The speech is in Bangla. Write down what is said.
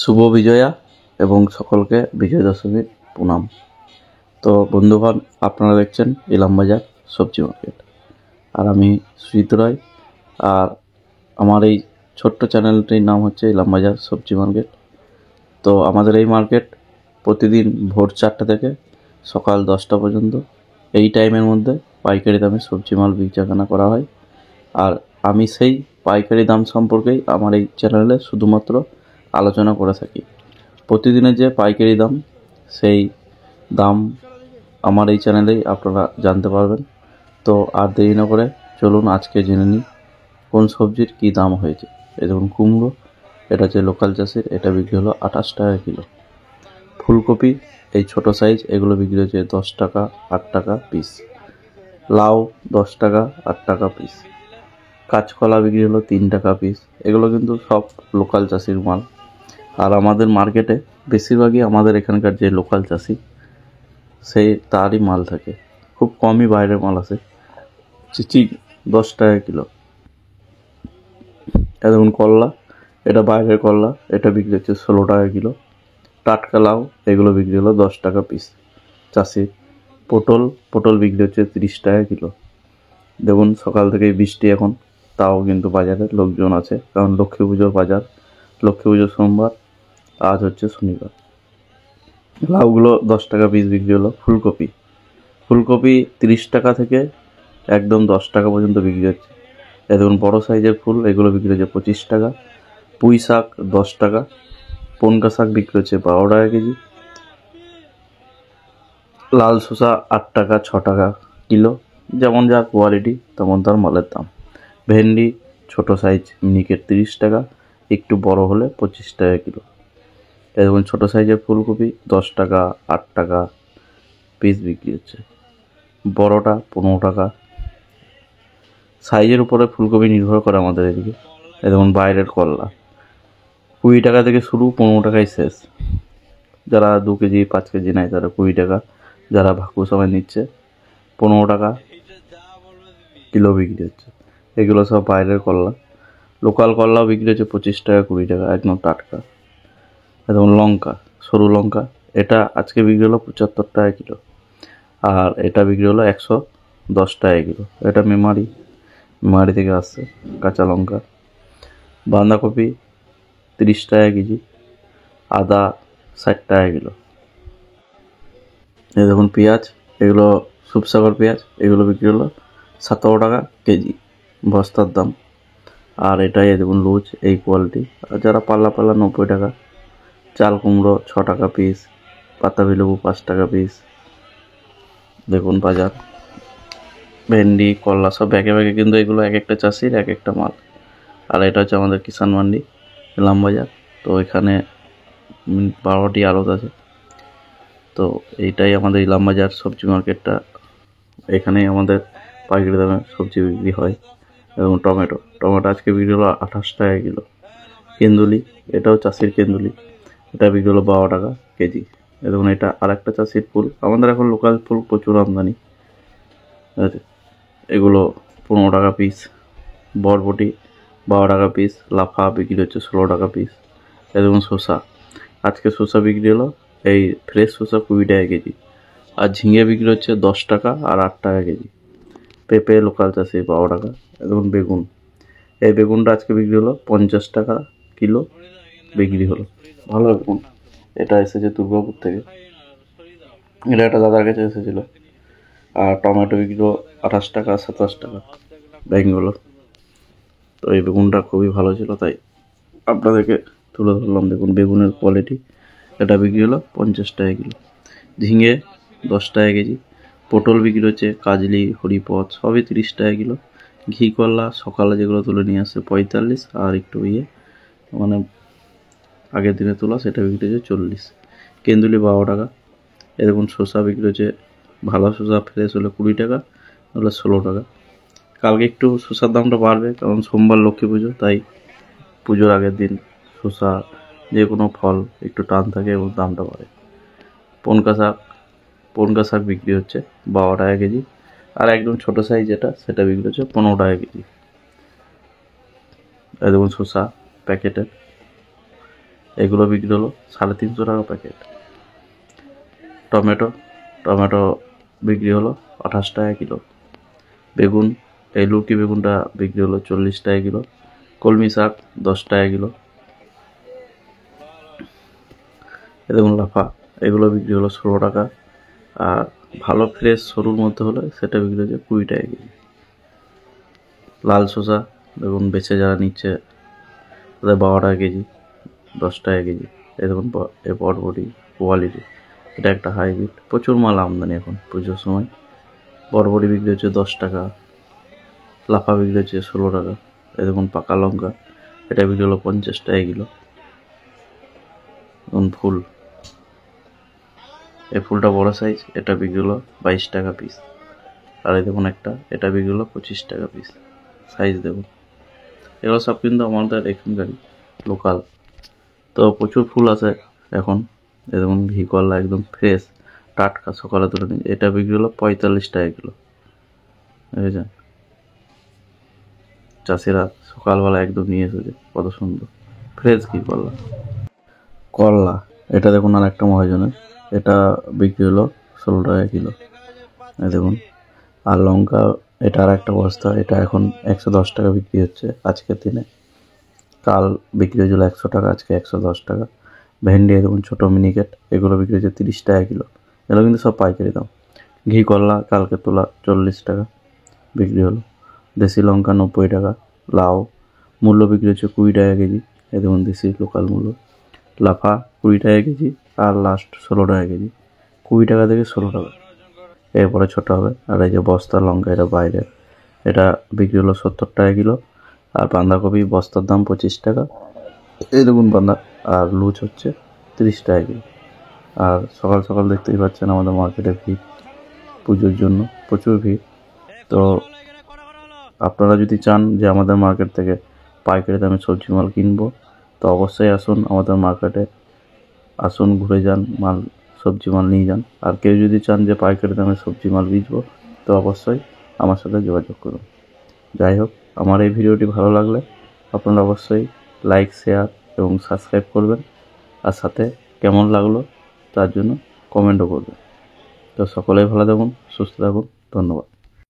শুভ বিজয়া এবং সকলকে বিজয় দশমীর প্রণাম। তো বন্ধুগণ, আপনারা দেখছেন ইলামবাজার সবজি মার্কেট, আর আমি সুজিত রায়। আর আমার এই ছোট্ট চ্যানেলটির নাম হচ্ছে ইলামবাজার সবজি মার্কেট। তো আমাদের এই মার্কেট প্রতিদিন ভোর 4টা থেকে সকাল 10টা পর্যন্ত এই টাইমের মধ্যে পাইকারি দামে সবজি মাল বেচাকেনা করা হয়। আর আমি সেই পাইকারি দাম সম্পর্কেই আমার এই চ্যানেলে শুধুমাত্র আলোচনা করে থাকি। প্রতিদিনের যে পাইকারি দাম, সেই দাম আমার এই চ্যানেলেই আপনারা জানতে পারবেন। তো আর দেরি না করে চলুন আজকে জেনে নিই কোন সবজির কী দাম হয়েছে। এই দেখুন কুমড়ো, এটা হচ্ছে লোকাল চাষির, এটা বিক্রি হলো 28 টাকা কিলো। ফুলকপি এই ছোট সাইজ, এগুলো বিক্রি হচ্ছে 10 টাকা 8 টাকা পিস। লাউ 10 টাকা 8 টাকা পিস। কাঁচকলা বিক্রি হলো 3 টাকা পিস। এগুলো কিন্তু সব লোকাল চাষির মাল। আর আমাদের মার্কেটে বেশিরভাগই আমাদের এখানকার যে লোকাল চাষি, সেই তারই মাল থাকে, খুব কমই বাইরের মাল আসে। চিচি 10 টাকা কিলো। দেখুন করলা, এটা বাইরের করলা, এটা বিক্রি হচ্ছে 16 টাকা কিলো। টাটকা লাউ এগুলো বিক্রি হলো 10 টাকা পিস চাষির। পটল বিক্রি হচ্ছে 30 টাকা কিলো। দেখুন সকাল থেকেই বৃষ্টি এখন, তাও কিন্তু বাজারে লোকজন আছে, কারণ লক্ষ্মী পুজোর বাজার। লক্ষ্মী পুজোর সোমবার, আজ হচ্ছে শনিবার। লাউগুলো 10 টাকা পিস বিক্রি হলো। ফুলকপি 30 টাকা থেকে একদম 10 টাকা পর্যন্ত বিক্রি হচ্ছে। এই দেখুন বড় সাইজের ফুল, এগুলো বিক্রি হচ্ছে 25 টাকা। পুঁই শাক 10 টাকা। পনকা শাক বিক্রি হচ্ছে 12 টাকা কেজি। লাল শসা 8 টাকা 6 টাকা কিলো। যেমন যা কোয়ালিটি তেমন তার মালের দাম। ভেন্ডি ছোট সাইজ মিনিকেট 30 টাকা, একটু বড় হলে 25 টাকা কিলো। এবং ছোটো সাইজের ফুলকপি 10 টাকা 8 টাকা পিস বিক্রি হচ্ছে। বড়টা 15 টাকা। সাইজের উপরে ফুলকপি নির্ভর করে আমাদের এদিকে। যেমন বাইরের করলা 20 টাকা থেকে শুরু, 15 টাকায় শেষ। যারা 2 কেজি 5 কেজি নেয় তারা 20 টাকা, যারা ভাকু সময় নিচ্ছে 15 টাকা কিলো বিক্রি হচ্ছে। এগুলো সব বাইরের করলা। লোকাল করলাও বিক্রি হচ্ছে 25 টাকা 20 টাকা, একদম টাটকা। যেমন লঙ্কা, সরু লঙ্কা, এটা আজকে বিক্রি হলো 75 টাকা কিলো। আর এটা বিক্রি হলো 110 টাকা কিলো। এটা মেমারি থেকে আসছে কাঁচা লঙ্কা। বাঁধাকপি 30 টাকা কেজি। আদা 60 টাকা কিলো। এই দেখুন পেঁয়াজ, এগুলো সুপসাগর পেঁয়াজ, এগুলো বিক্রি হলো 17 টাকা কেজি, বস্তার দাম। আর এটাই দেখুন লুজ, এই কোয়ালিটি। আর যারা পাল্লা 90 টাকা। চাল কুমড়ো 6 টাকা পিস। পাতাবি লেবু 5 টাকা পিস। দেখুন বাজার। ভেন্ডি করলা সব ব্যাগে কিন্তু এগুলো এক একটা চাষির এক একটা মাল। আর এটা হচ্ছে আমাদের কিষাণ মান্ডি ইলামবাজার। তো এখানে 12টি আড়ত আছে। তো এইটাই আমাদের ইলামবাজার সবজি মার্কেটটা। এখানেই আমাদের পাইকারি দামে সবজি বিক্রি হয়। এবং টমেটো আজকে বিক্রি হলো 28 টাকা কিলো। কেন্দুলি, এটাও চাষির কেন্দুলি, এটা বিক্রি হলো 12 টাকা কেজি। এবং এটা আর একটা চাষির ফুল। আমাদের এখন লোকাল ফুল প্রচুর আমদানি আছে। এগুলো 15 টাকা পিস। বরবটি 12 টাকা পিস। লাফা বিক্রি হচ্ছে 16 টাকা পিস। এবং শসা, আজকে শসা বিক্রি হলো, এই ফ্রেশ শসা 20 টাকা কেজি। আর ঝিঙে বিক্রি হচ্ছে 10 টাকা আর 8 টাকা কেজি। পেঁপে লোকাল চাষি 12 টাকা। এবং বেগুন, এই বেগুনটা আজকে বিক্রি হলো 50 টাকা কিলো বিক্রি হলো। ভালো বেগুন। এটা এসেছে দুর্গাপুর থেকে, এটা একটা দাদার কাছে এসেছিলো। আর টমেটো বিক্রি হলো 28 টাকা 27 টাকা বেঙ্গলোর। তো এই বেগুনটা খুবই ভালো ছিল, তাই আপনাদেরকে তুলে ধরলাম। দেখুন বেগুনের কোয়ালিটি। এটা বিক্রি হলো 50 টাকা কিলো। ঝিঙে 10 টাকা কেজি। পটল বিক্রি হচ্ছে কাজলি, হরিপদ, সবই 30 টাকা কিলো। ঘি করলা সকালে যেগুলো তুলে নিয়ে আসছে 45, আর একটু মানে আগের দিনে তোলা, সেটা বিক্রি হচ্ছে 40। কেন্দুলি 12 টাকা। এরকম শসা বিক্রি হচ্ছে, ভালো শসা ফ্রেশ হলে 20 টাকা, হলে 16 টাকা। কালকে একটু শসার দামটা বাড়বে, কারণ সোমবার লক্ষ্মী পুজো, তাই পুজোর আগের দিন শসা যে কোনো ফল একটু টান থাকে এবং দামটা বাড়ে। পনকা শাক বিক্রি হচ্ছে 12 টাকা কেজি। আর একদম ছোটো সাইজ যেটা, সেটা বিক্রি হচ্ছে 15 টাকা কেজি। এই দেখুন শসা প্যাকেটের, এগুলো বিক্রি হলো 350 টাকা প্যাকেট। টমেটো বিক্রি হলো 28 টাকা কিলো। বেগুন, এই লুকি বেগুনটা বিক্রি হলো 40 টাকা কিলো। কলমি শাক 10 টাকা কিলো। এ দেখুন লাফা, এগুলো বিক্রি হলো 16 টাকা। আর ভালো ফ্রেশ সরুর মধ্যে হলে সেটা বিক্রি হচ্ছে 20 টাকা কেজি। লাল শসা দেখুন বেছে যারা নিচ্ছে তাদের 12 টাকা কেজি, 10 টাকা কেজি। এই দেখুন এই বটবটি কোয়ালিটি, এটা একটা হাইব্রিড। প্রচুর মাল আমদানি এখন পুজোর সময়। বটবটি বিক্রি হচ্ছে 10 টাকা, লাফা বিক্রি হচ্ছে 16 টাকা। এই দেখুন পাকা লঙ্কা, এটা বিক্রি হলো 50 টাকা কিলো। দেখুন ফুল, এই ফুলটা বড় সাইজ, এটা বিক্রি হলো 22 টাকা পিস। আর এই দেখুন একটা, এটা বিক্রি হলো 25 টাকা পিস। সাইজ দেখুন, এগুলো সব কিন্তু আমাদের এখানকারই লোকাল। তো প্রচুর ফুল আছে এখন। এই দেখুন ঘি করলা একদম ফ্রেশ টাটকা, সকালে তুলে নিয়ে, এটা বিক্রি হলো 45 টাকা কিলো। বুঝেছেন, চাষিরা সকালবেলা একদম নিয়ে এসেছে, কত সুন্দর ফ্রেশ ঘি করলা। এটা দেখুন আর একটা মহাজনের, এটা বিক্রি হলো 16 টাকা কিলো। এই দেখুন। আর লঙ্কা, এটা আর একটা বস্তা, এটা এখন 110 টাকা বিক্রি হচ্ছে আজকের দিনে। কাল বিক্রি হয়েছিল 100 টাকা, আজকে 110 টাকা। ভেন্ডি দেখুন ছোটো মিনিকেট, এগুলো বিক্রি হচ্ছে 30 টাকা কিলো। এগুলো কিন্তু সব পাইকারি দাম। ঘি করলা কালকে তোলা 40 টাকা বিক্রি হলো। দেশি লঙ্কা 90 টাকা। লাউ মূল্য বিক্রি হচ্ছে 20 টাকা কেজি। এই দেখুন দেশি লোকাল মূল্য। লাফা 20 টাকা কেজি। আর লাস্ট 16 টাকা কেজি। 20 টাকা থেকে 16 টাকা, এরপরে ছোটো হবে। আর এই যে বস্তা লঙ্কা, এটা বাইরে, এটা বিক্রি হলো 70 টাকা কিলো। আর বাঁধাকপি বস্তার দাম 25 টাকা। এই দেখুন বাঁধা। আর লুচ হচ্ছে 30 টাকা কিলো। আর সকাল সকাল দেখতেই পাচ্ছেন আমাদের মার্কেটে ভিড়, পুজোর জন্য প্রচুর ভিড়। তো আপনারা যদি চান যে আমাদের মার্কেট থেকে পাইকারি দামে সবজি মাল কিনবো, তো অবশ্যই আসুন আমাদের মার্কেটে, আসুন ঘুরে যান, সবজি মাল নিয়ে যান। আর কেউ যদি চান যে পাইকারি দামে সবজি মাল বেচবো, তো অবশ্যই আমার সাথে যোগাযোগ করুন। যাই হোক, আমার এই ভিডিওটি ভালো লাগলে আপনারা অবশ্যই লাইক, শেয়ার এবং সাবস্ক্রাইব করবেন। আর সাথে কেমন লাগলো তার জন্য কমেন্টও করবেন। তো সকলেই ভালো থাকুন, সুস্থ থাকুন, ধন্যবাদ।